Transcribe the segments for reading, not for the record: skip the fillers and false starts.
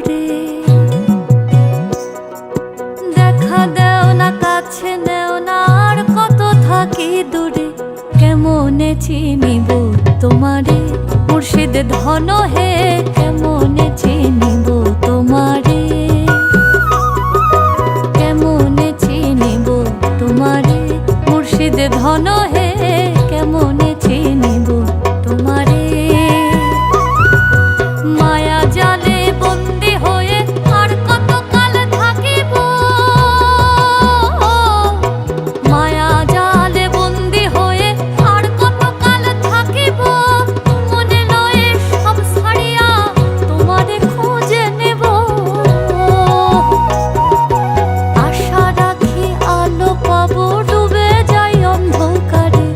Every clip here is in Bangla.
দূরে, দেখা দেও না কাছে নেও না, আর কত থাকি দূরে। কেমনে চিনিব তোমারে মুর্শিদ ধন হে, কেমনে চিনিব তোমারে, কেমনে চিনিব তোমারে মুর্শিদ ধন হে, কেমনে চিনিব তোমারে। মায়া জালে বন্দি হয়ে আর কত কাল থাকিব, মায়া জালে বন্দি হয়ে আর কত কাল থাকিব। মনে লয়ে সব ছাড়িয়া তোমারে খুঁজে নেব, আশা রাখি আলো পাবো ডুবে যাই অন্ধকারে,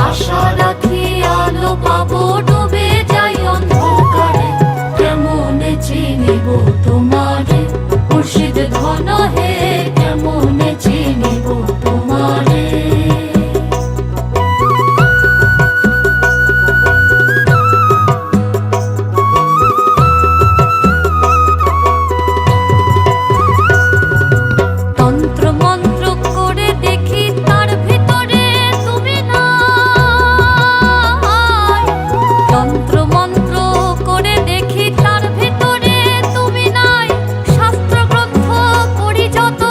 আশা রাখি আলো পাবো ডুবে যাই অন্ধকারে। কেমনে চিনিব তোমারে মুর্শিদ ধন হে, কেমনে চিনিব তোমারে। তন্ত্র মন্ত্র করে দেখি তার ভিতরে তুমি নাই, তন্ত্র মন্ত্র করে দেখি তার ভিতরে তুমি নাই। শাস্ত্র গ্রন্থ পড়ি যত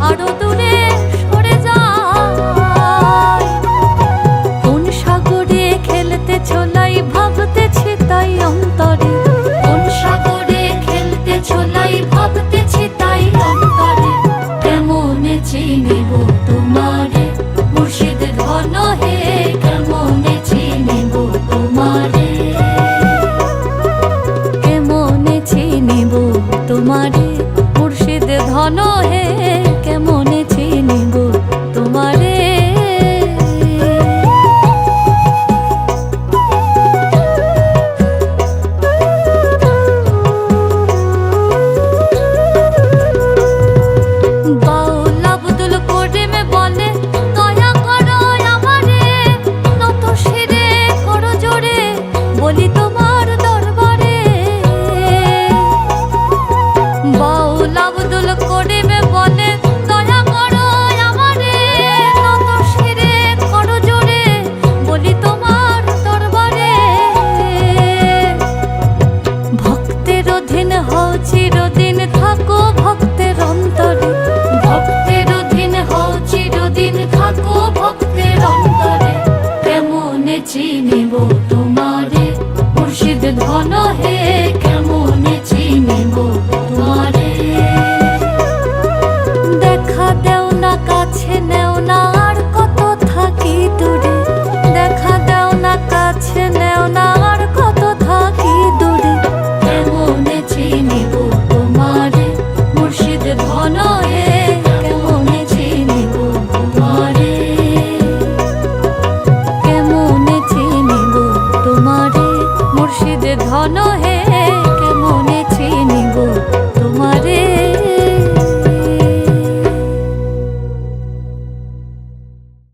আরো দূরে সরে যায়, কোন সাগরে খেলতে ছোলাই ভাবতেছি তাই অন্তরে, কোন সাগরে খেলতে ছোলাই ভাবতেছি তাই অন্তরে। কেমনে চিনিব তোমারে মুর্শিদ ধন হে, কেমনে চিনিব তোমারে, কেমনে চিনিব তোমারে মুর্শিদ ধন হে, কেমনে চিনিব তোমারে। বাউল আব্দুল করিম বলে দয়া করো আমারে, নত শিরে করো জোরে বলি তোমার দরবারে। বাউল আব্দুল করিম বলে দয়া করো আমারে, নত শিরে করো জোরে বলি তোমার দরবারে। ভক্তের অধীন হও চিরদিন থাকো ভক্তের অন্তরে, ভক্তের অধীন হও চিরদিন থাকো ভক্তের অন্তরে। কেমনে চিনিব তোমারে মুর্শিদ ধন হে, কেমনে চিনিব